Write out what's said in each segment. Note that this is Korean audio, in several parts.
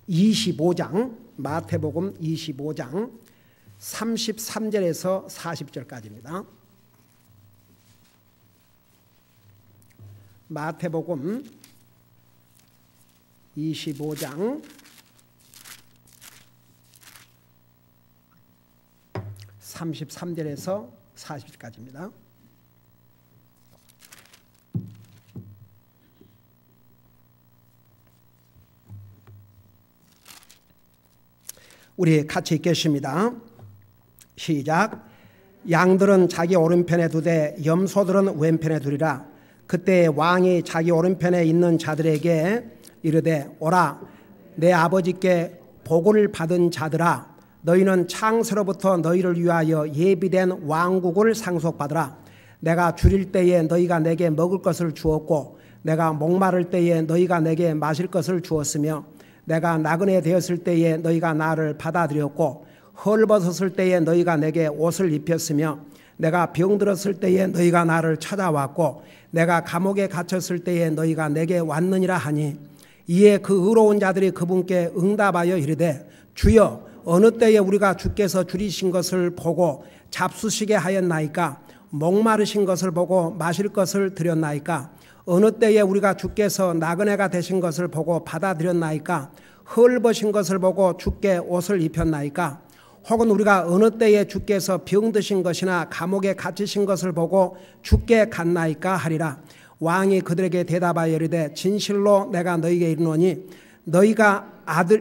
25장, 마태복음 25장 33절에서 40절까지입니다. 마태복음 25장 33절에서 40절까지입니다. 우리 같이 읽겠습니다. 시작. 양들은 자기 오른편에 두되 염소들은 왼편에 두리라. 그때 왕이 자기 오른편에 있는 자들에게 이르되 오라 내 아버지께 복을 받은 자들아 너희는 창세로부터 너희를 위하여 예비된 왕국을 상속받으라. 내가 줄일 때에 너희가 내게 먹을 것을 주었고 내가 목마를 때에 너희가 내게 마실 것을 주었으며 내가 나그네 되었을 때에 너희가 나를 받아들였고 헐벗었을 때에 너희가 내게 옷을 입혔으며 내가 병들었을 때에 너희가 나를 찾아왔고 내가 감옥에 갇혔을 때에 너희가 내게 왔느니라 하니 이에 그 의로운 자들이 그분께 응답하여 이르되 주여 어느 때에 우리가 주께서 줄이신 것을 보고 잡수시게 하였나이까 목마르신 것을 보고 마실 것을 드렸나이까 어느 때에 우리가 주께서 나그네가 되신 것을 보고 받아들였나이까 헐벗은 것을 보고 주께 옷을 입혔나이까 혹은 우리가 어느 때에 주께서 병드신 것이나 감옥에 갇히신 것을 보고 주께 갔나이까 하리라. 왕이 그들에게 대답하여 이르되 진실로 내가 너희에게 이르노니 너희가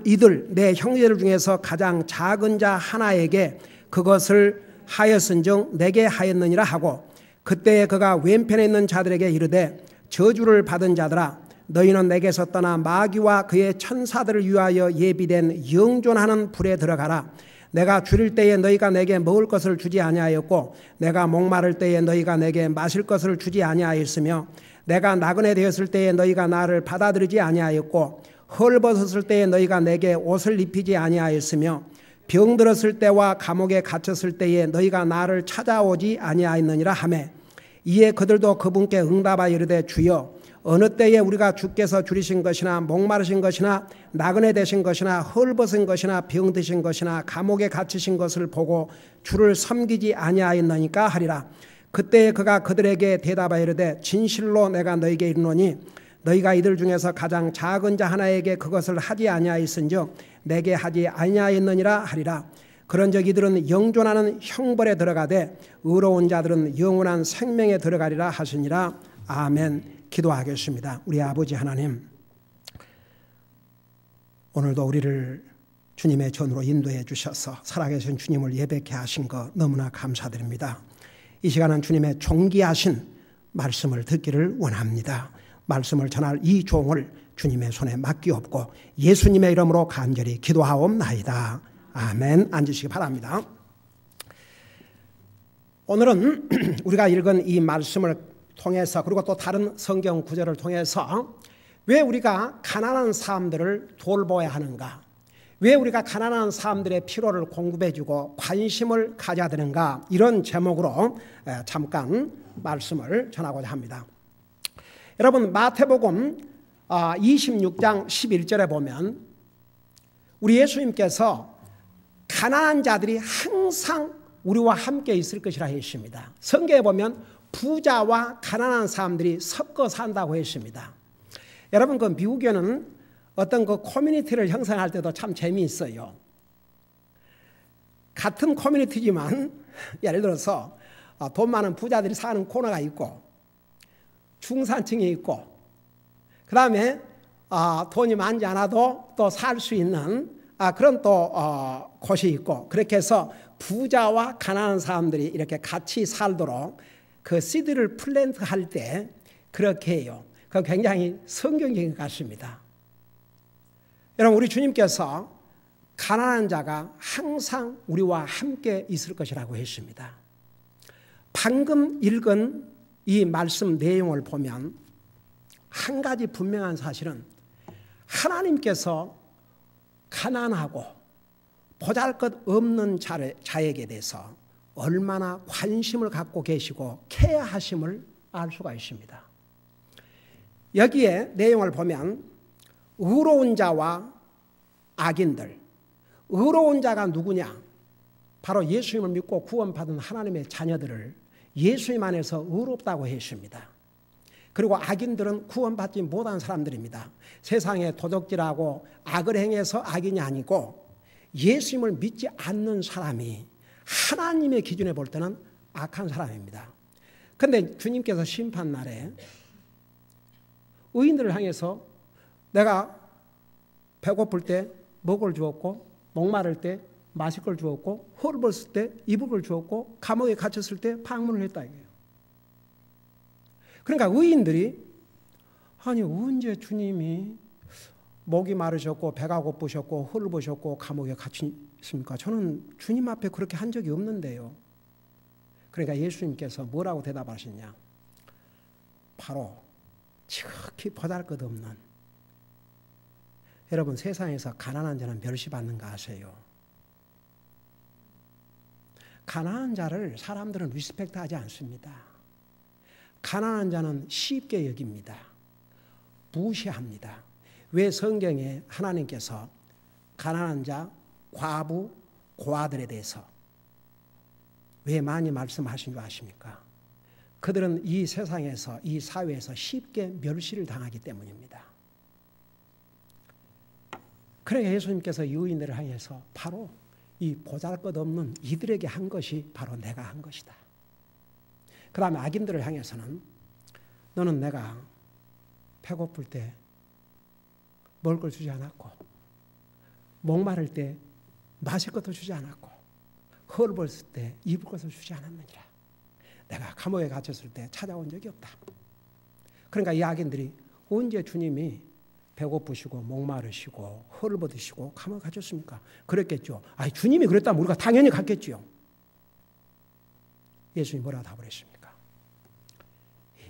이들 내 형제들 중에서 가장 작은 자 하나에게 그것을 하였은즉 내게 하였느니라 하고 그때에 그가 왼편에 있는 자들에게 이르되 저주를 받은 자들아 너희는 내게서 떠나 마귀와 그의 천사들을 위하여 예비된 영존하는 불에 들어가라. 내가 줄일 때에 너희가 내게 먹을 것을 주지 아니하였고 내가 목마를 때에 너희가 내게 마실 것을 주지 아니하였으며 내가 나그네 되었을 때에 너희가 나를 받아들이지 아니하였고 헐벗었을 때에 너희가 내게 옷을 입히지 아니하였으며 병들었을 때와 감옥에 갇혔을 때에 너희가 나를 찾아오지 아니하였느니라 하매 이에 그들도 그분께 응답하여 이르되 주여 어느 때에 우리가 주께서 줄이신 것이나 목마르신 것이나 나그네 되신 것이나 헐벗은 것이나 병드신 것이나 감옥에 갇히신 것을 보고 주를 섬기지 아니하였나니까 하리라. 그때에 그가 그들에게 대답하여 이르되 진실로 내가 너희에게 이르노니 너희가 이들 중에서 가장 작은 자 하나에게 그것을 하지 아니하였은즉 내게 하지 아니하였느니라 하리라. 그런즉 이들은 영존하는 형벌에 들어가되 의로운 자들은 영원한 생명에 들어가리라 하시니라. 아멘. 기도하겠습니다. 우리 아버지 하나님, 오늘도 우리를 주님의 전으로 인도해 주셔서 살아계신 주님을 예배케 하신 것 너무나 감사드립니다. 이 시간은 주님의 존귀하신 말씀을 듣기를 원합니다. 말씀을 전할 이 종을 주님의 손에 맡기옵고 예수님의 이름으로 간절히 기도하옵나이다. 아멘. 앉으시기 바랍니다. 오늘은 우리가 읽은 이 말씀을 통해서 그리고 또 다른 성경 구절을 통해서 왜 우리가 가난한 사람들을 돌보아야 하는가, 왜 우리가 가난한 사람들의 필요를 공급해주고 관심을 가져야 되는가, 이런 제목으로 잠깐 말씀을 전하고자 합니다. 여러분, 마태복음 26장 11절에 보면 우리 예수님께서 가난한 자들이 항상 우리와 함께 있을 것이라 했습니다. 성경에 보면 부자와 가난한 사람들이 섞어 산다고 했습니다. 여러분, 그 미국에는 어떤 그 커뮤니티를 형성할 때도 참 재미있어요. 같은 커뮤니티지만 예를 들어서 돈 많은 부자들이 사는 코너가 있고 중산층이 있고 그 다음에 돈이 많지 않아도 또 살 수 있는 그런 또 곳이 있고, 그렇게 해서 부자와 가난한 사람들이 이렇게 같이 살도록 그 씨드를 플랜트 할 때 그렇게 해요. 그거 굉장히 성경적인 것 같습니다. 여러분, 우리 주님께서 가난한 자가 항상 우리와 함께 있을 것이라고 했습니다. 방금 읽은 이 말씀 내용을 보면 한 가지 분명한 사실은 하나님께서 가난하고 보잘것없는 자에게 대해서 얼마나 관심을 갖고 계시고 케어하심을 알 수가 있습니다. 여기에 내용을 보면 의로운 자와 악인들. 의로운 자가 누구냐? 바로 예수님을 믿고 구원받은 하나님의 자녀들을 예수님 안에서 의롭다고 했습니다. 그리고 악인들은 구원받지 못한 사람들입니다. 세상에 도적질하고 악을 행해서 악인이 아니고 예수님을 믿지 않는 사람이 하나님의 기준에 볼 때는 악한 사람입니다. 그런데 주님께서 심판날에 의인들을 향해서 내가 배고플 때 먹을 주었고 목마를 때 마실 걸 주었고 헐벗을 때 입을 걸 주었고 감옥에 갇혔을 때 방문을 했다 이거예요. 그러니까 의인들이 아니 언제 주님이 목이 마르셨고 배가 고프셨고 헐벗으셨고 감옥에 갇히십니까? 저는 주님 앞에 그렇게 한 적이 없는데요. 그러니까 예수님께서 뭐라고 대답하시냐? 바로 지극히 보잘것없는, 여러분 세상에서 가난한 자는 멸시받는 거 아세요? 가난한 자를 사람들은 리스펙트하지 않습니다. 가난한 자는 쉽게 여깁니다. 무시합니다. 왜 성경에 하나님께서 가난한 자, 과부, 고아들에 대해서 왜 많이 말씀하신 줄 아십니까? 그들은 이 세상에서, 이 사회에서 쉽게 멸시를 당하기 때문입니다. 그래서 예수님께서 이 의인들을 향해서 바로 이 보잘것없는 이들에게 한 것이 바로 내가 한 것이다. 그 다음에 악인들을 향해서는 너는 내가 배고플 때 먹을 걸 주지 않았고 목마를 때 마실 것도 주지 않았고 헐벗을 때 입을 것을 주지 않았느니라. 내가 감옥에 갇혔을 때 찾아온 적이 없다. 그러니까 이 악인들이 언제 주님이 배고프시고 목마르시고 헐벗으시고 감옥에 갇혔습니까? 그랬겠죠. 아니 주님이 그랬다면 우리가 당연히 갔겠지요. 예수님이 뭐라고 답을 했습니까?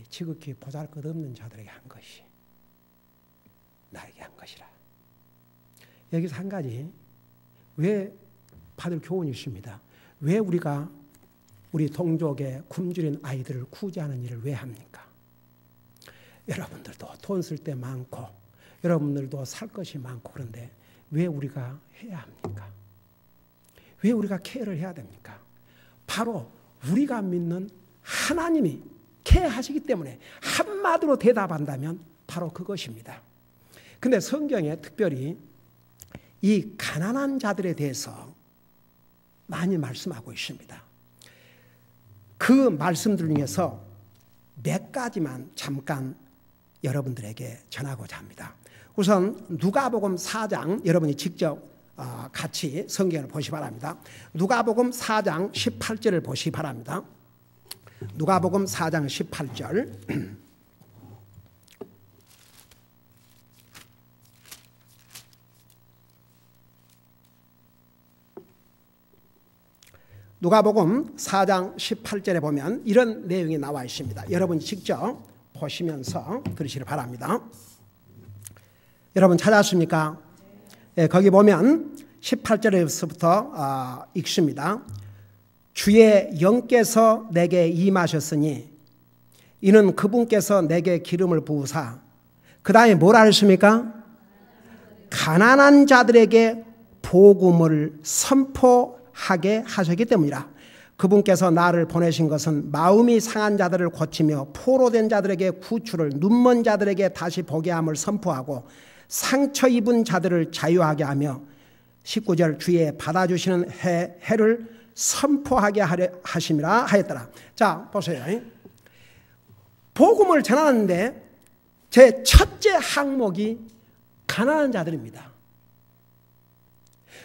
지극히 보잘것없는 자들에게 한 것이 나에게 한 것이라. 여기서 한 가지 왜 받을 교훈이 있습니다. 왜 우리가 우리 동족의 굶주린 아이들을 구제하는 일을 왜 합니까? 여러분들도 돈 쓸 때 많고 여러분들도 살 것이 많고 그런데 왜 우리가 해야 합니까? 왜 우리가 케어를 해야 됩니까? 바로 우리가 믿는 하나님이 케어하시기 때문에 한마디로 대답한다면 바로 그것입니다. 근데 성경에 특별히 이 가난한 자들에 대해서 많이 말씀하고 있습니다. 그 말씀들 중에서 몇 가지만 잠깐 여러분들에게 전하고자 합니다. 우선 누가복음 4장 여러분이 직접 같이 성경을 보시기 바랍니다. 누가복음 4장 18절을 보시기 바랍니다. 누가복음 4장 18절 누가복음 4장 18절에 보면 이런 내용이 나와 있습니다. 여러분 직접 보시면서 들으시기 바랍니다. 여러분 찾았습니까? 네, 거기 보면 18절에서부터 읽습니다. 주의 영께서 내게 임하셨으니 이는 그분께서 내게 기름을 부으사 그 다음에 뭐라 하셨습니까? 가난한 자들에게 복음을 선포하게 하셨기 때문이라. 그분께서 나를 보내신 것은 마음이 상한 자들을 고치며 포로된 자들에게 구출을, 눈먼 자들에게 다시 보게 함을 선포하고 상처 입은 자들을 자유하게 하며 19절 주의 받아주시는 해를 선포하게 하심이라 하였더라. 자 보세요. 복음을 전하는데 제 첫째 항목이 가난한 자들입니다.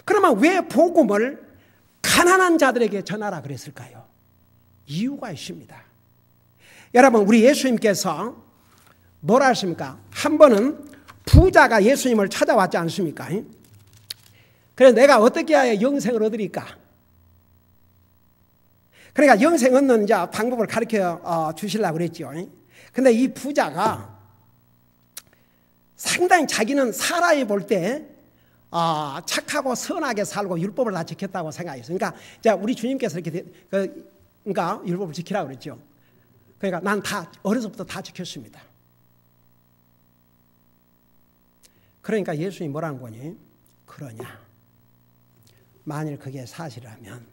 그러면 왜 복음을 가난한 자들에게 전하라 그랬을까요? 이유가 있습니다. 여러분 우리 예수님께서 뭐라 하십니까? 한 번은 부자가 예수님을 찾아왔지 않습니까? 그래서 내가 어떻게 해야 영생을 얻으리까? 그러니까 영생 얻는 방법을 가르쳐 주시려고 그랬죠. 근데 이 부자가 상당히 자기는 사람이 볼 때 착하고 선하게 살고 율법을 다 지켰다고 생각했어요. 그러니까 우리 주님께서 이렇게 그러니까 율법을 지키라고 그랬죠. 그러니까 난 다 어려서부터 다 지켰습니다. 그러니까 예수님이 뭐라는 거니? 그러냐? 만일 그게 사실이라면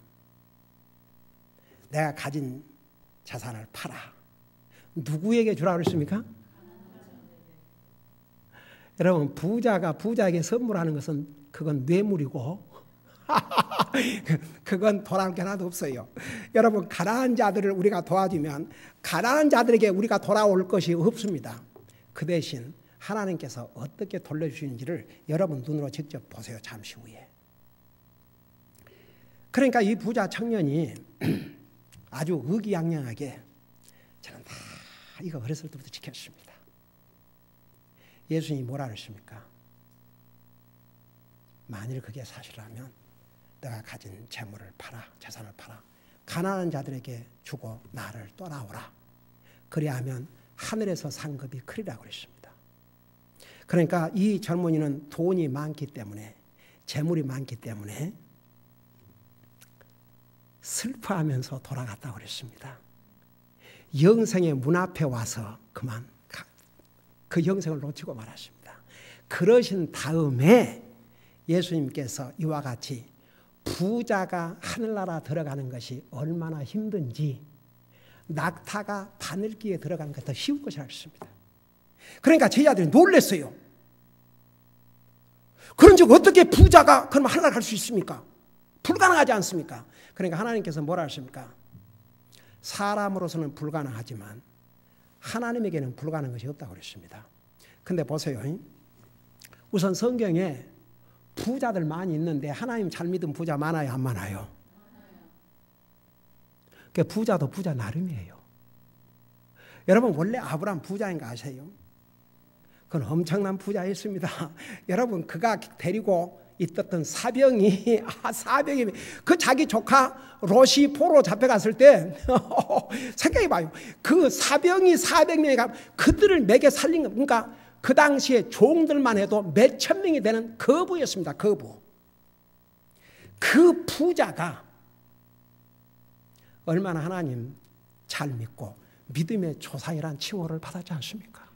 내가 가진 자산을 팔아. 누구에게 주라고 그랬습니까? 여러분, 부자가 부자에게 선물하는 것은 그건 뇌물이고 그건 돌아올 게 하나도 없어요. 여러분, 가난한 자들을 우리가 도와주면 가난한 자들에게 우리가 돌아올 것이 없습니다. 그 대신 하나님께서 어떻게 돌려주시는지를 여러분 눈으로 직접 보세요. 잠시 후에. 그러니까 이 부자 청년이 아주 의기양양하게 저는 다 이거 어렸을 때부터 지켰습니다. 예수님이 뭐라 그러십니까? 만일 그게 사실이라면 내가 가진 재물을 팔아, 재산을 팔아 가난한 자들에게 주고 나를 떠나오라. 그리하면 하늘에서 상급이 크리라고 그랬습니다. 그러니까 이 젊은이는 돈이 많기 때문에, 재물이 많기 때문에 슬퍼하면서 돌아갔다고 그랬습니다. 영생의 문 앞에 와서 그만 그 영생을 놓치고 말았습니다. 그러신 다음에 예수님께서 이와 같이 부자가 하늘나라 들어가는 것이 얼마나 힘든지 낙타가 바늘기에 들어가는 것이 더 쉬운 것이라고 했습니다. 그러니까 제자들이 놀랐어요. 그런즉 어떻게 부자가 그럼 하늘나라 갈 수 있습니까? 불가능하지 않습니까? 그러니까 하나님께서 뭐라 하십니까? 사람으로서는 불가능하지만 하나님에게는 불가능한 것이 없다고 그랬습니다. 근데 보세요. 우선 성경에 부자들 많이 있는데 하나님 잘 믿은 부자 많아요, 안 많아요? 그러니까 부자도 부자 나름이에요. 여러분, 원래 아브라함 부자인 거 아세요? 그건 엄청난 부자였습니다. 여러분, 그가 데리고 있었던 사병이 그 자기 조카 롯이 포로 잡혀갔을 때 생각해봐요. 그 사병이 400명이 가 그들을 먹여 살린 거. 그러니까 그 당시에 종들만 해도 몇천 명이 되는 거부였습니다. 거부. 그 부자가 얼마나 하나님 잘 믿고 믿음의 조상이란 칭호를 받았지 않습니까?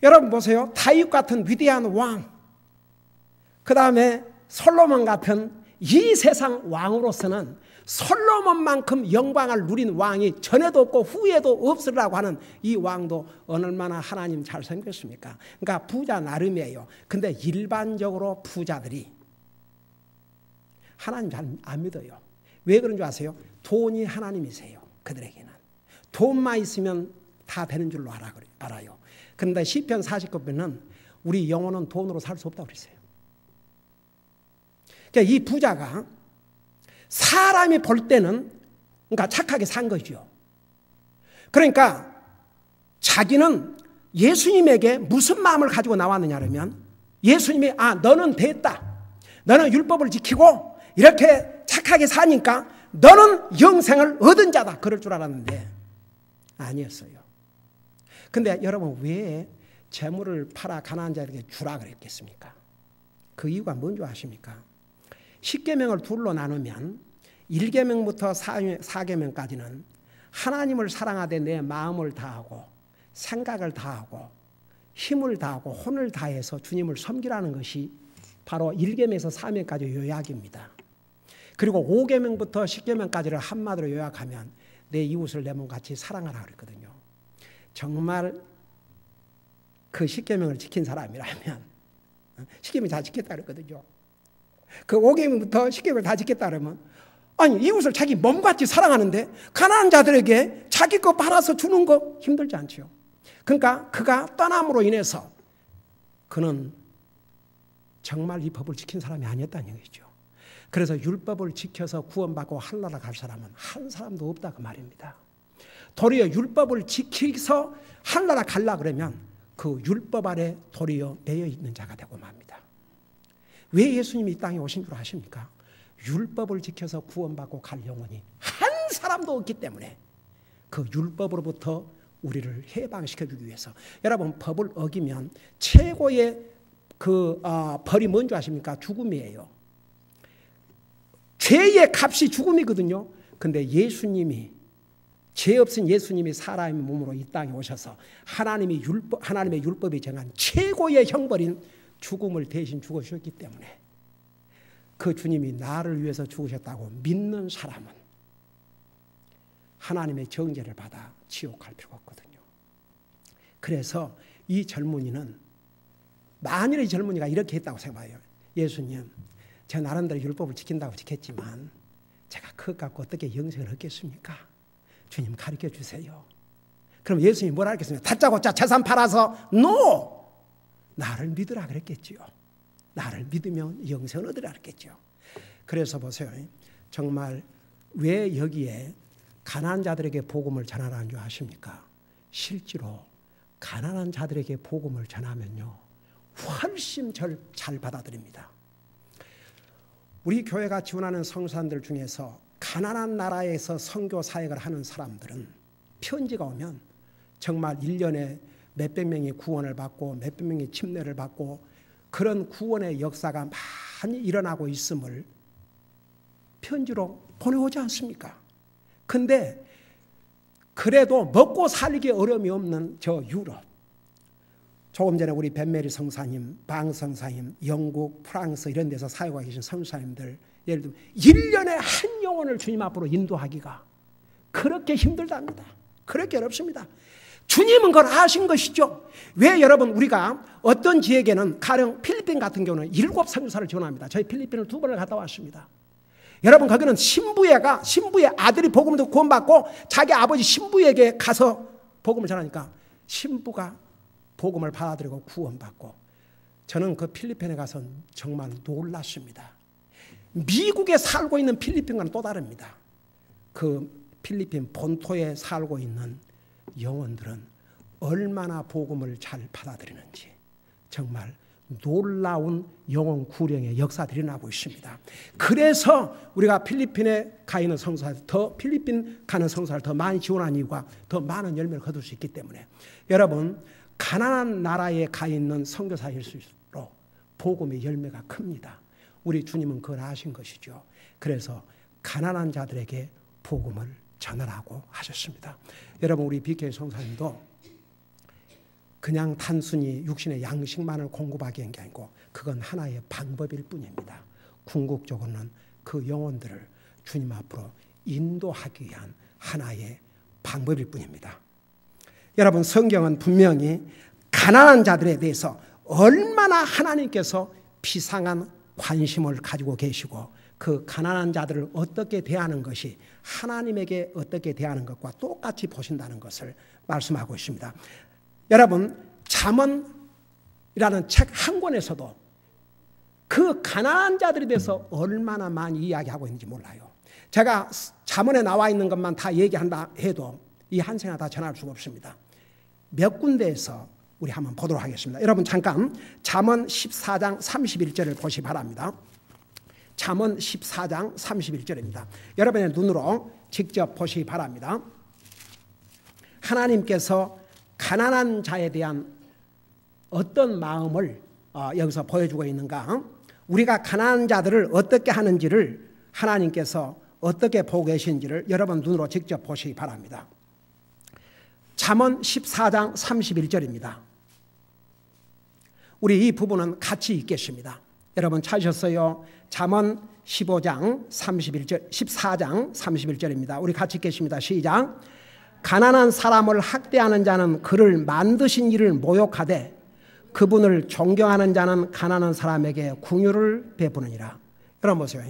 여러분 보세요. 다윗 같은 위대한 왕, 그 다음에 솔로몬 같은 이 세상 왕으로서는 솔로몬만큼 영광을 누린 왕이 전에도 없고 후에도 없으라고 하는 이 왕도 얼마나 하나님 잘 생겼습니까? 그러니까 부자 나름이에요. 근데 일반적으로 부자들이 하나님 잘 안 믿어요. 왜 그런 줄 아세요? 돈이 하나님이세요. 그들에게는. 돈만 있으면 다 되는 줄로 알아요. 그런데 시편 49편은 우리 영혼은 돈으로 살 수 없다고 그랬어요. 그러니까 이 부자가 사람이 볼 때는 그러니까 착하게 산 거죠. 그러니까 자기는 예수님에게 무슨 마음을 가지고 나왔느냐 그러면 예수님이 너는 됐다. 너는 율법을 지키고 이렇게 착하게 사니까 너는 영생을 얻은 자다. 그럴 줄 알았는데 아니었어요. 근데 여러분 왜 재물을 팔아 가난한 자에게 주라 그랬겠습니까? 그 이유가 뭔지 아십니까? 10계명을 둘로 나누면 1계명부터 4계명까지는 하나님을 사랑하되 내 마음을 다하고 생각을 다하고 힘을 다하고 혼을 다해서 주님을 섬기라는 것이 바로 1계명에서 4계명까지 요약입니다. 그리고 5계명부터 10계명까지를 한마디로 요약하면 내 이웃을 내 몸같이 사랑하라 그랬거든요. 정말 그 10계명을 지킨 사람이라면 10계명 다 지켰다 그랬거든요. 그 5계명부터 10계명을 다 지켰다 그러면 아니 이웃을 자기 몸같이 사랑하는데 가난한 자들에게 자기 거 팔아서 주는 거 힘들지 않죠. 그러니까 그가 떠남으로 인해서 그는 정말 이 법을 지킨 사람이 아니었다는 얘기죠. 그래서 율법을 지켜서 구원받고 하늘나라 갈 사람은 한 사람도 없다 그 말입니다. 도리어 율법을 지켜서 하늘나라 가려 그러면 그 율법 아래 도리어 매여 있는 자가 되고 맙니다. 왜 예수님이 이 땅에 오신 줄 아십니까? 율법을 지켜서 구원받고 갈 영혼이 한 사람도 없기 때문에 그 율법으로부터 우리를 해방시켜주기 위해서. 여러분 법을 어기면 최고의 벌이 뭔지 아십니까? 죽음이에요. 죄의 값이 죽음이거든요. 근데 예수님이 죄 없은 예수님이 사람의 몸으로 이 땅에 오셔서 하나님의 율법이 정한 최고의 형벌인 죽음을 대신 죽으셨기 때문에 그 주님이 나를 위해서 죽으셨다고 믿는 사람은 하나님의 정죄를 받아 지옥 갈 필요가 없거든요. 그래서 이 젊은이는 만일에 이 젊은이가 이렇게 했다고 생각해요. 예수님, 제가 나름대로 율법을 지킨다고 지켰지만 제가 그것 갖고 어떻게 영생을 얻겠습니까? 주님 가르쳐 주세요. 그럼 예수님이 뭐라 하겠습니까? 다짜고짜 재산 팔아서 NO! 나를 믿으라 그랬겠지요. 나를 믿으면 영생을 얻으라 그랬겠죠. 그래서 보세요. 정말 왜 여기에 가난한 자들에게 복음을 전하라는 줄 아십니까? 실제로 가난한 자들에게 복음을 전하면요 훨씬 잘 받아들입니다. 우리 교회가 지원하는 성산들 중에서 가난한 나라에서 선교 사역을 하는 사람들은 편지가 오면 정말 1년에 몇백 명이 구원을 받고 몇백 명이 침례를 받고 그런 구원의 역사가 많이 일어나고 있음을 편지로 보내오지 않습니까? 근데 그래도 먹고 살기 어려움이 없는 저 유럽, 조금 전에 우리 벤메리 성사님, 방 성사님, 영국, 프랑스 이런 데서 사역하고 계신 성사님들, 예를 들면 1년에 한 영혼을 주님 앞으로 인도하기가 그렇게 힘들답니다. 그렇게 어렵습니다. 주님은 그걸 아신 것이죠. 왜 여러분 우리가 어떤 지역에는 가령 필리핀 같은 경우는 7 선교사를 지원합니다. 저희 필리핀을 2번을 갔다 왔습니다. 여러분 거기는 신부의 아들이 복음을 듣고 구원받고 자기 아버지 신부에게 가서 복음을 전하니까 신부가 복음을 받아들이고 구원받고 저는 그 필리핀에 가서 정말 놀랐습니다. 미국에 살고 있는 필리핀과는 또 다릅니다. 그 필리핀 본토에 살고 있는 영혼들은 얼마나 복음을 잘 받아들이는지 정말 놀라운 영혼 구령의 역사들이 일어나고 있습니다. 그래서 우리가 필리핀에 가 있는 성사들, 필리핀 가는 성사를 더 많이 지원하는 이유가 더 많은 열매를 거둘 수 있기 때문에 여러분 가난한 나라에 가 있는 선교사일수록 복음의 열매가 큽니다. 우리 주님은 그걸 아신 것이죠. 그래서 가난한 자들에게 복음을 전하라고 하셨습니다. 여러분 우리 BK 성사님도 그냥 단순히 육신의 양식만을 공급하기 위한 게 아니고 그건 하나의 방법일 뿐입니다. 궁극적으로는 그 영혼들을 주님 앞으로 인도하기 위한 하나의 방법일 뿐입니다. 여러분 성경은 분명히 가난한 자들에 대해서 얼마나 하나님께서 비상한 관심을 가지고 계시고 그 가난한 자들을 어떻게 대하는 것이 하나님에게 어떻게 대하는 것과 똑같이 보신다는 것을 말씀하고 있습니다. 여러분 잠언이라는 책 한 권에서도 그 가난한 자들에 대해서 얼마나 많이 이야기하고 있는지 몰라요. 제가 잠언에 나와 있는 것만 다 얘기한다 해도 이 한 생에 다 전할 수가 없습니다. 몇 군데에서 우리 한번 보도록 하겠습니다. 여러분 잠깐 잠언 14장 31절을 보시 바랍니다. 잠언 14장 31절입니다. 여러분의 눈으로 직접 보시기 바랍니다. 하나님께서 가난한 자에 대한 어떤 마음을 여기서 보여주고 있는가? 우리가 가난한 자들을 어떻게 하는지를 하나님께서 어떻게 보고 계신지를 여러분 눈으로 직접 보시기 바랍니다. 잠언 14장 31절입니다. 우리 이 부분은 같이 읽겠습니다. 여러분 찾으셨어요? 잠언 14장 31절입니다. 우리 같이 읽겠습니다. 시작. 가난한 사람을 학대하는 자는 그를 만드신 이를 모욕하되 그분을 존경하는 자는 가난한 사람에게 긍휼을 베푸느니라. 여러분 보세요.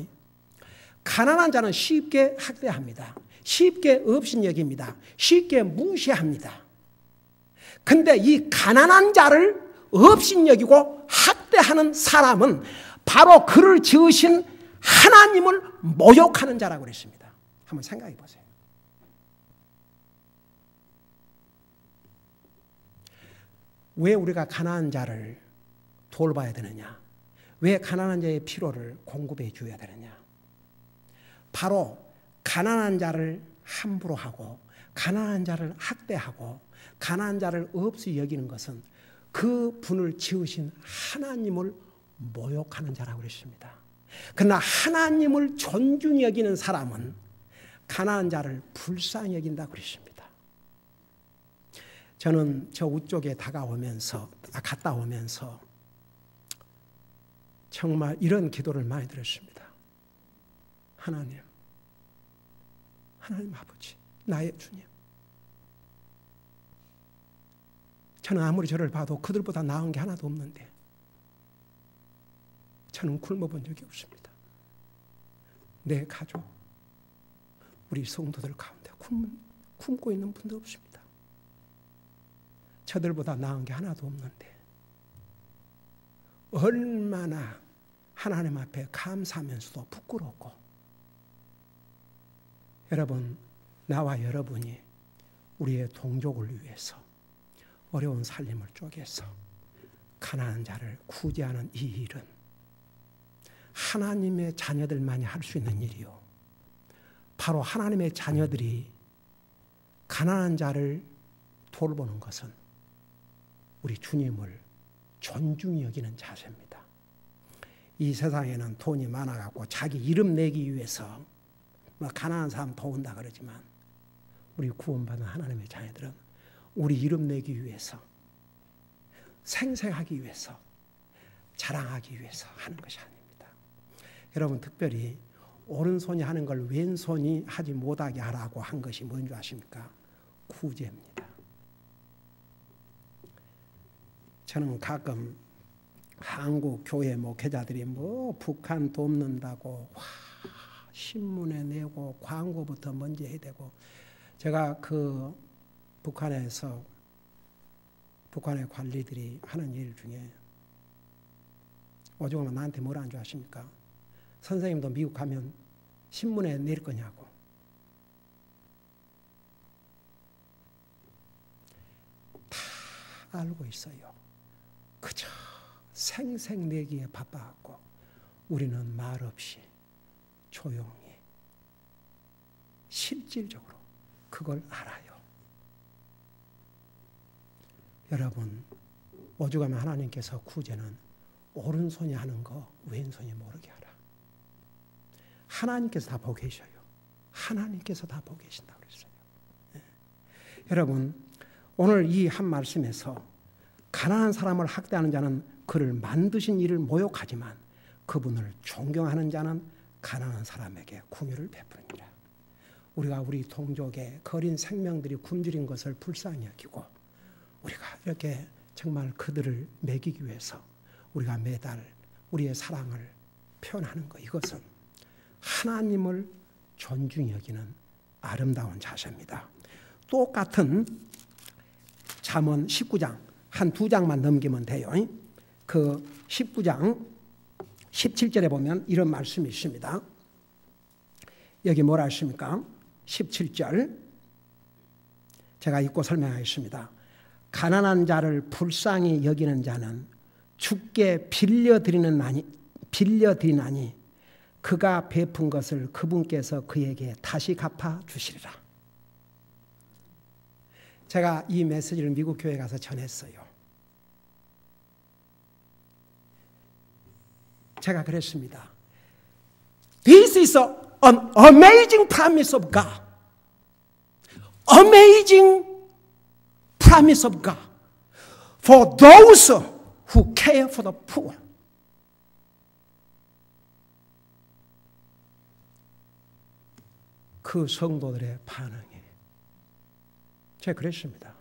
가난한 자는 쉽게 학대합니다. 쉽게 업신여깁니다. 쉽게 무시합니다. 근데 이 가난한 자를 업신여기고 학대하는 사람은 바로 그를 지으신 하나님을 모욕하는 자라고 그랬습니다. 한번 생각해 보세요. 왜 우리가 가난한 자를 돌봐야 되느냐? 왜 가난한 자의 필요를 공급해 줘야 되느냐? 바로 가난한 자를 함부로 하고 가난한 자를 학대하고 가난한 자를 없이 여기는 것은 그 분을 지으신 하나님을 모욕하는 자라고 그랬습니다. 그러나 하나님을 존중히 여기는 사람은 가난한 자를 불쌍히 여긴다고 그랬습니다. 저는 저 우쪽에 갔다 오면서 정말 이런 기도를 많이 들었습니다. 하나님 아버지, 나의 주님, 저는 아무리 저를 봐도 그들보다 나은 게 하나도 없는데 저는 굶어본 적이 없습니다. 내 가족, 우리 성도들 가운데 굶고 있는 분도 없습니다. 저들보다 나은 게 하나도 없는데 얼마나 하나님 앞에 감사하면서도 부끄럽고, 여러분, 나와 여러분이 우리의 동족을 위해서 어려운 살림을 쪼개서 가난한 자를 구제하는 이 일은 하나님의 자녀들만이 할 수 있는 일이요, 바로 하나님의 자녀들이 가난한 자를 돌보는 것은 우리 주님을 존중히 여기는 자세입니다. 이 세상에는 돈이 많아갖고 자기 이름 내기 위해서 가난한 사람 도운다 그러지만, 우리 구원받은 하나님의 자녀들은 우리 이름 내기 위해서, 생생하기 위해서, 자랑하기 위해서 하는 것이 아닙니다. 여러분, 특별히 오른손이 하는 걸 왼손이 하지 못하게 하라고 한 것이 뭔지 아십니까? 구제입니다. 저는 가끔 한국 교회 목회자들이 북한 돕는다고 신문에 내고 광고부터 먼저 해야 되고, 제가 그 북한의 관리들이 하는 일 중에 오죽하면 나한테 뭐라 하는 줄 아십니까? 선생님도 미국 가면 신문에 낼 거냐고. 다 알고 있어요. 그저 생색내기에 바빠갖고 우리는 말없이 조용히 실질적으로 그걸 알아요. 여러분, 오죽하면 하나님께서 구제는 오른손이 하는 거 왼손이 모르게 하라. 하나님께서 다 보고 계셔요. 하나님께서 다 보고 계신다고 그랬어요. 네. 여러분, 오늘 이 한 말씀에서 가난한 사람을 학대하는 자는 그를 만드신 이를 모욕하지만 그분을 존경하는 자는 가난한 사람에게 긍휼을 베푸느니라. 우리가 우리 동족의 거린 생명들이 굶주린 것을 불쌍히 여기고, 우리가 이렇게 정말 그들을 먹이기 위해서 우리가 매달 우리의 사랑을 표현하는 것, 이것은 하나님을 존중히 여기는 아름다운 자세입니다. 똑같은 잠언 19장 한 두 장만 넘기면 돼요. 그 19장 17절에 보면 이런 말씀이 있습니다. 여기 뭐라 하십니까? 17절 제가 읽고 설명하겠습니다. 가난한 자를 불쌍히 여기는 자는 주께 빌려드리나니 그가 베푼 것을 그분께서 그에게 다시 갚아 주시리라. 제가 이 메시지를 미국 교회에 가서 전했어요. 제가 그랬습니다. This is an amazing promise of God. Amazing promise of God for those who care for the poor. 그 성도들의 반응이, 제가 그랬습니다.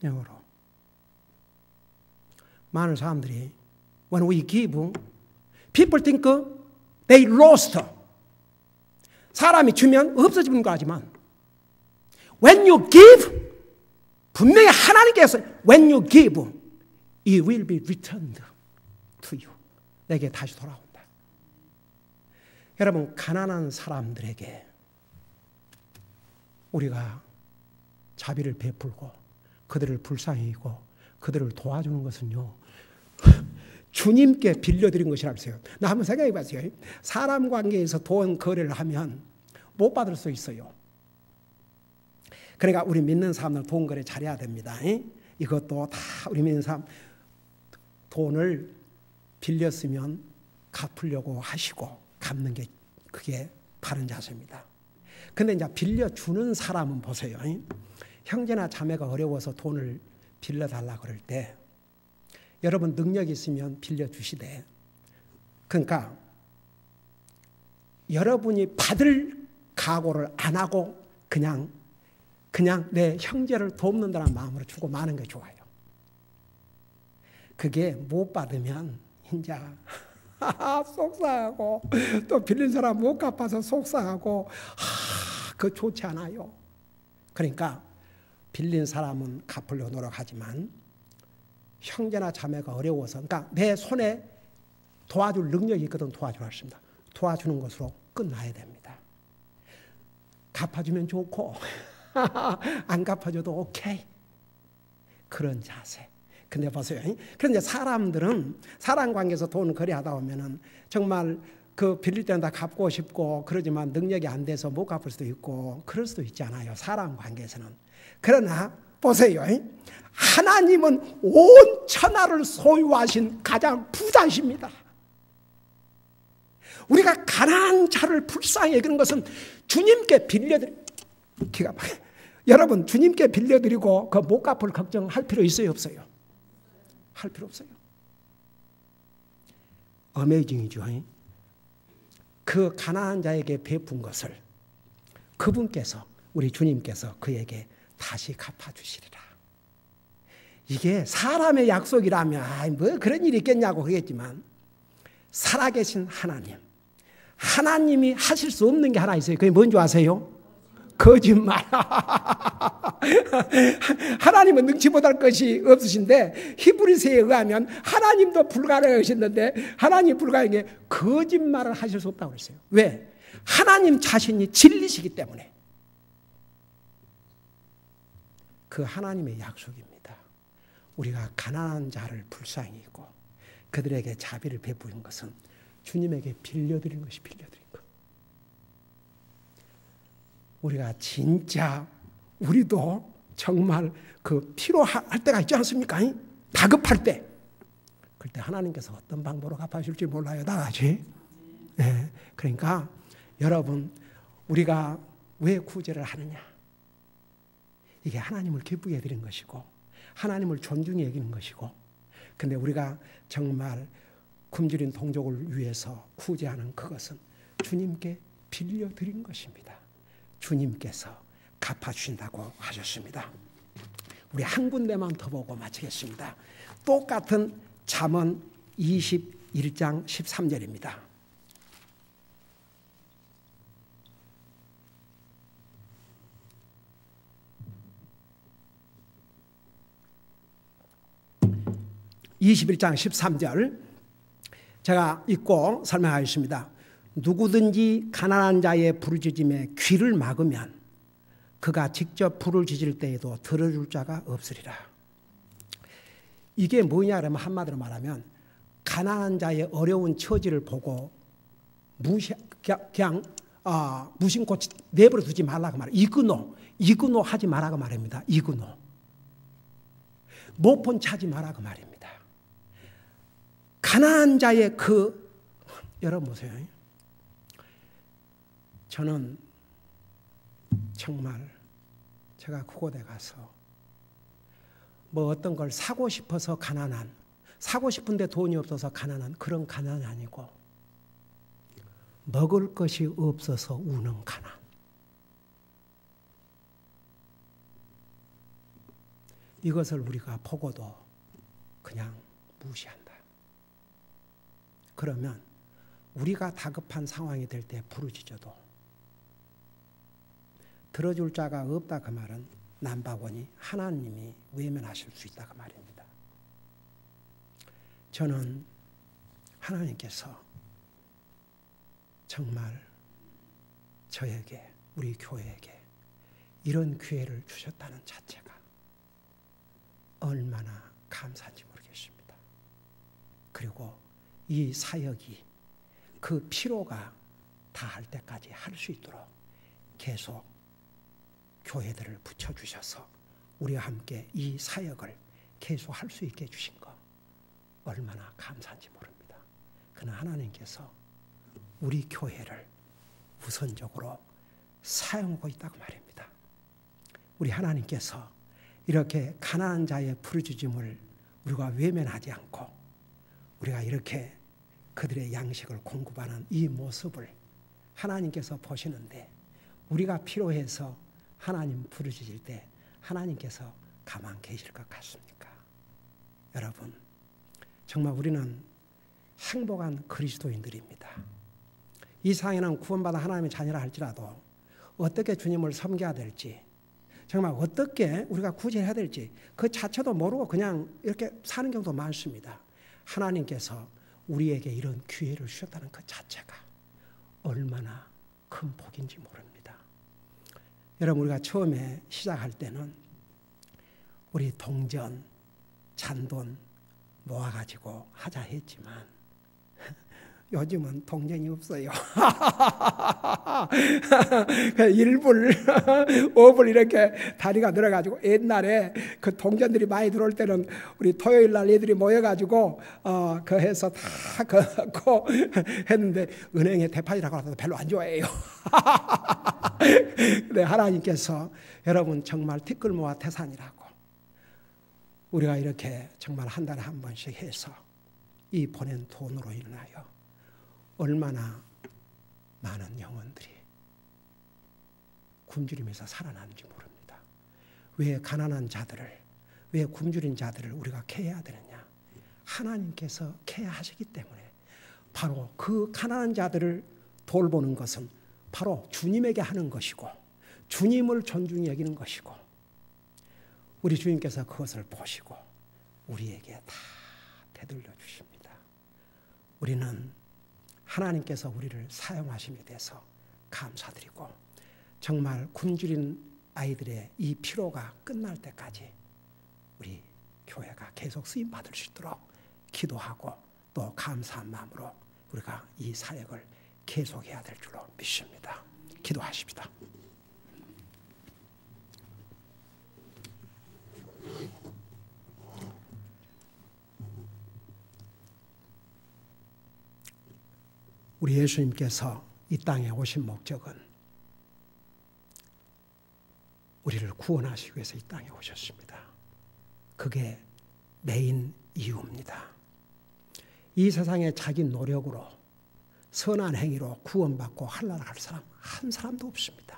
영어로. 많은 사람들이 when we give, people think they lost. 사람이 주면 없어지는 거 하지만 when you give, 분명히 하나님께서 when you give, it will be returned to you. 내게 다시 돌아온다. 여러분, 가난한 사람들에게 우리가 자비를 베풀고 그들을 불쌍히 여기고 그들을 도와주는 것은요, 주님께 빌려드린 것이라면서요. 나 한번 생각해 봤어요. 사람 관계에서 돈 거래를 하면 못 받을 수 있어요. 그러니까 우리 믿는 사람들 돈 거래 잘해야 됩니다. 이것도 다 우리 믿는 사람 돈을 빌렸으면 갚으려고 하시고 갚는 게 그게 바른 자세입니다. 근데 이제 빌려주는 사람은 보세요. 형제나 자매가 어려워서 돈을 빌려달라 그럴 때 여러분 능력이 있으면 빌려주시되 그러니까 여러분이 받을 각오를 안 하고 그냥 내 형제를 돕는다는 마음으로 주고 마는 게 좋아요. 그게 못 받으면 이제 속상하고 또 빌린 사람 못 갚아서 속상하고 그거 좋지 않아요. 그러니까 빌린 사람은 갚으려고 노력하지만 형제나 자매가 어려워서 그러니까 내 손에 도와줄 능력이 있거든 도와주라 했습니다. 도와주는 것으로 끝나야 됩니다. 갚아주면 좋고 안 갚아줘도 오케이. 그런 자세. 근데 보세요. 그런데 사람들은 사람 관계에서 돈을 거래하다 보면은 정말 그 빌릴 때는 다 갚고 싶고 그러지만 능력이 안 돼서 못 갚을 수도 있고 그럴 수도 있잖아요. 사람 관계에서는. 그러나 보세요. 하나님은 온 천하를 소유하신 가장 부자십니다. 우리가 가난한 자를 불쌍히 여기는 것은 주님께 기가 막혀요. 여러분 주님께 빌려드리고 그 못 갚을 걱정할 필요 있어요 없어요? 할 필요 없어요. 어메이징이죠. 그 가난한 자에게 베푼 것을 그분께서 우리 주님께서 그에게 다시 갚아주시리라. 이게 사람의 약속이라면 뭐 그런 일이 있겠냐고 그러겠지만 살아계신 하나님이 하실 수 없는 게 하나 있어요. 그게 뭔지 아세요? 거짓말. 하나님은 능치 못할 것이 없으신데 히브리서에 의하면 하나님도 불가능하셨는데 하나님 불가능한 게 거짓말을 하실 수 없다고 했어요. 왜? 하나님 자신이 진리시기 때문에. 그 하나님의 약속입니다. 우리가 가난한 자를 불쌍히 여기고 그들에게 자비를 베푸는 것은 주님에게 빌려드린 것이 빌려드린 것. 우리가 진짜 우리도 정말 그 필요할 때가 있지 않습니까? 다급할 때. 그때 하나님께서 어떤 방법으로 갚아줄지 몰라요. 다 같이. 네. 그러니까 여러분 우리가 왜 구제를 하느냐. 이게 하나님을 기쁘게 해드리는 것이고 하나님을 존중해 여기는 것이고 근데 우리가 정말 굶주린 동족을 위해서 구제하는 그것은 주님께 빌려드린 것입니다. 주님께서 갚아주신다고 하셨습니다. 우리 한 군데만 더 보고 마치겠습니다. 똑같은 잠언 21장 13절입니다. (21장 13절) 제가 읽고 설명하겠습니다. 누구든지 가난한 자의 부르짖음에 귀를 막으면 그가 직접 불을 지질 때에도 들어줄 자가 없으리라. 이게 뭐냐 그러면 한마디로 말하면 가난한 자의 어려운 처지를 보고 무심코 내버려 두지 말라고 말해요. 이그노 하지 말라고 말합니다. 이그노. 못 본 차지 말라고 말입니다. 가난한 자의 여러분 보세요. 저는 정말 제가 그곳에 가서 뭐 어떤 걸 사고 싶어서 가난한, 사고 싶은데 돈이 없어서 가난한 그런 가난이 아니고 먹을 것이 없어서 우는 가난. 이것을 우리가 보고도 그냥 무시한다. 그러면 우리가 다급한 상황이 될 때 부르짖어도 들어줄 자가 없다 그 말은 남바보니 하나님이 외면하실 수 있다 그 말입니다. 저는 하나님께서 정말 저에게 우리 교회에게 이런 기회를 주셨다는 자체가 얼마나 감사한지 모르겠습니다. 그리고 이 사역이 그 피로가 다할 때까지 할 수 있도록 계속 교회들을 붙여주셔서 우리와 함께 이 사역을 계속 할 수 있게 해주신 것 얼마나 감사한지 모릅니다. 그러나 하나님께서 우리 교회를 우선적으로 사용하고 있다고 말입니다. 우리 하나님께서 이렇게 가난한 자의 부르짖음을 우리가 외면하지 않고 우리가 이렇게 그들의 양식을 공급하는 이 모습을 하나님께서 보시는데 우리가 필요해서 하나님 부르짖을 때 하나님께서 가만 계실 것 같습니까? 여러분, 정말 우리는 행복한 그리스도인들입니다. 이 세상에는 구원받아 하나님의 자녀라 할지라도 어떻게 주님을 섬겨야 될지, 정말 어떻게 우리가 구제해야 될지 그 자체도 모르고 그냥 이렇게 사는 경우도 많습니다. 하나님께서 우리에게 이런 기회를 주셨다는 그 자체가 얼마나 큰 복인지 모릅니다. 여러분, 우리가 처음에 시작할 때는 우리 동전, 잔돈 모아가지고 하자 했지만 요즘은 동전이 없어요. 1불, 5불 이렇게 다리가 늘어가지고 옛날에 그 동전들이 많이 들어올 때는 우리 토요일 날 애들이 모여가지고 그 해서 다 그거 했는데 은행에 대파이라고 해서 별로 안 좋아해요. 근데 하나님께서 여러분 정말 티끌모아 태산이라고 우리가 이렇게 정말 한 달에 한 번씩 해서 이 보낸 돈으로 인하여 얼마나 많은 영혼들이 굶주리면서 살아나는지 모릅니다. 왜 가난한 자들을, 왜 굶주린 자들을 우리가 케어해야 되느냐? 하나님께서 케어하시기 때문에 바로 그 가난한 자들을 돌보는 것은 바로 주님에게 하는 것이고 주님을 존중히 여기는 것이고 우리 주님께서 그것을 보시고 우리에게 다 되돌려 주십니다. 우리는 하나님께서 우리를 사용하심에 대해서 감사드리고 정말 굶주린 아이들의 이 피로가 끝날 때까지 우리 교회가 계속 쓰임 받을 수 있도록 기도하고 또 감사한 마음으로 우리가 이 사역을 계속해야 될 줄로 믿습니다. 기도하십시다. 우리 예수님께서 이 땅에 오신 목적은 우리를 구원하시기 위해서 이 땅에 오셨습니다. 그게 메인 이유입니다. 이 세상에 자기 노력으로 선한 행위로 구원받고 한랄할 사람 한 사람도 없습니다.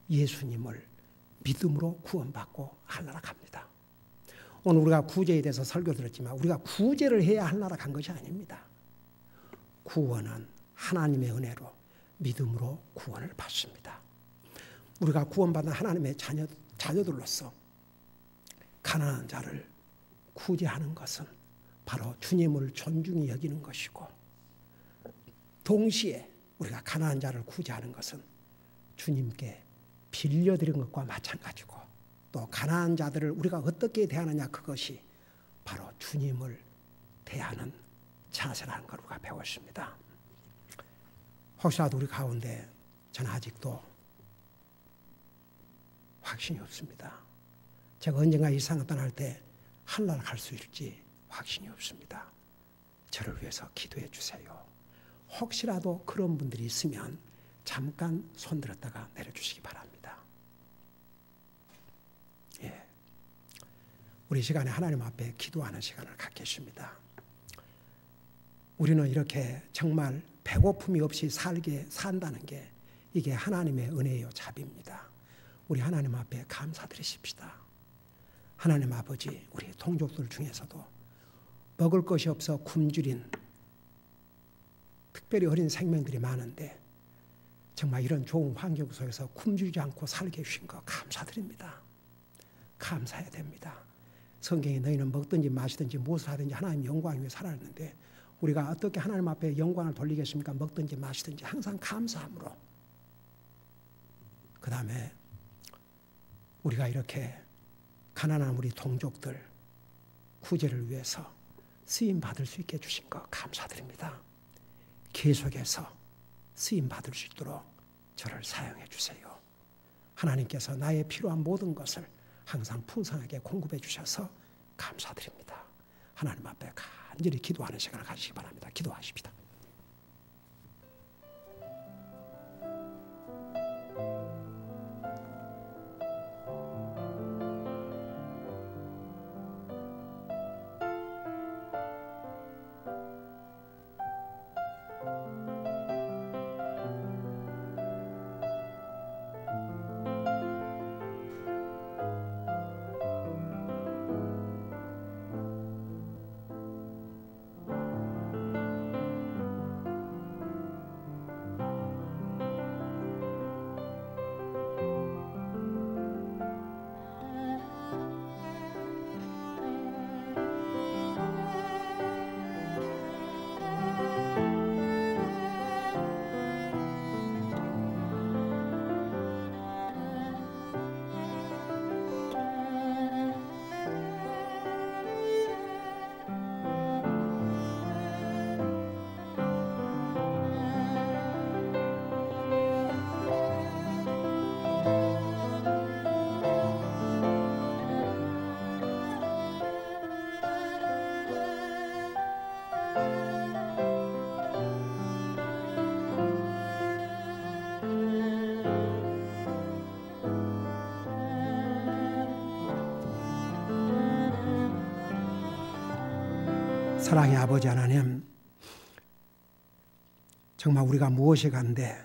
예수님을 믿음으로 구원받고 한랄합니다. 오늘 우리가 구제에 대해서 설교 들었지만 우리가 구제를 해야 한랄한 것이 아닙니다. 구원은 하나님의 은혜로 믿음으로 구원을 받습니다. 우리가 구원받은 하나님의 자녀들로서 가난한 자를 구제하는 것은 바로 주님을 존중히 여기는 것이고 동시에 우리가 가난한 자를 구제하는 것은 주님께 빌려드린 것과 마찬가지고 또 가난한 자들을 우리가 어떻게 대하느냐 그것이 바로 주님을 대하는 자세라는 걸 우리가 배웠습니다. 혹시라도 우리 가운데 저는 아직도 확신이 없습니다. 제가 언젠가 이 세상을 떠날 때 한날 갈 수 있을지 확신이 없습니다. 저를 위해서 기도해 주세요. 혹시라도 그런 분들이 있으면 잠깐 손들었다가 내려주시기 바랍니다. 예, 우리 시간에 하나님 앞에 기도하는 시간을 갖겠습니다. 우리는 이렇게 정말 배고픔이 없이 산다는 게 이게 하나님의 은혜요 자비입니다. 우리 하나님 앞에 감사드리십시다. 하나님 아버지, 우리 동족들 중에서도 먹을 것이 없어 굶주린 특별히 어린 생명들이 많은데 정말 이런 좋은 환경 속에서 굶주리지 않고 살게 해주신 거 감사드립니다. 감사해야 됩니다. 성경에 너희는 먹든지 마시든지 무엇을 하든지 하나님 영광을 위해 살았는데 우리가 어떻게 하나님 앞에 영광을 돌리겠습니까? 먹든지 마시든지 항상 감사함으로. 그 다음에 우리가 이렇게 가난한 우리 동족들 구제를 위해서 쓰임 받을 수 있게 해주신 거 감사드립니다. 계속해서 쓰임 받을 수 있도록 저를 사용해 주세요. 하나님께서 나의 필요한 모든 것을 항상 풍성하게 공급해 주셔서 감사드립니다. 하나님 앞에 간절히 기도하는 시간을 가지시기 바랍니다. 기도하십시다. 사랑의 아버지 하나님, 정말 우리가 무엇이 간데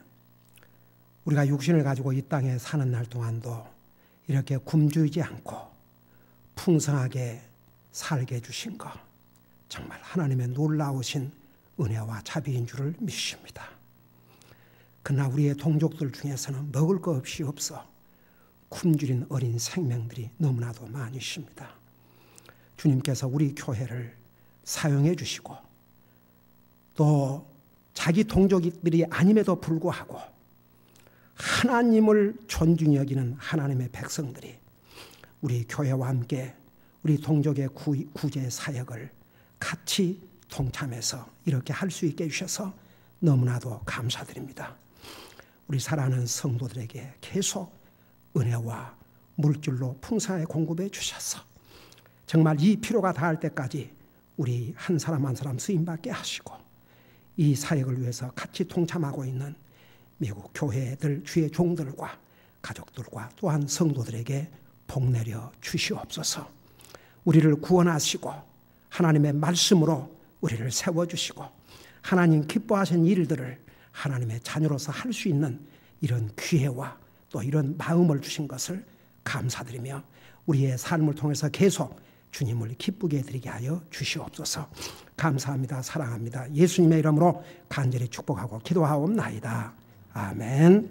우리가 육신을 가지고 이 땅에 사는 날 동안도 이렇게 굶주리지 않고 풍성하게 살게 해주신 것, 정말 하나님의 놀라우신 은혜와 자비인 줄을 믿습니다. 그러나 우리의 동족들 중에서는 먹을 것 없이 없어 굶주린 어린 생명들이 너무나도 많이 있습니다. 주님께서 우리 교회를 사용해 주시고 또 자기 동족들이 아님에도 불구하고 하나님을 존중히 여기는 하나님의 백성들이 우리 교회와 함께 우리 동족의 구제 사역을 같이 동참해서 이렇게 할 수 있게 해주셔서 너무나도 감사드립니다. 우리 사랑하는 성도들에게 계속 은혜와 물질로 풍성하게 공급해 주셔서 정말 이 필요가 다할 때까지 우리 한 사람 한 사람 쓰임받게 하시고 이 사역을 위해서 같이 동참하고 있는 미국 교회들 주의 종들과 가족들과 또한 성도들에게 복 내려 주시옵소서. 우리를 구원하시고 하나님의 말씀으로 우리를 세워주시고 하나님 기뻐하신 일들을 하나님의 자녀로서 할 수 있는 이런 기회와 또 이런 마음을 주신 것을 감사드리며 우리의 삶을 통해서 계속 주님을 기쁘게 해드리게 하여 주시옵소서. 감사합니다. 사랑합니다. 예수님의 이름으로 간절히 축복하고 기도하옵나이다. 아멘.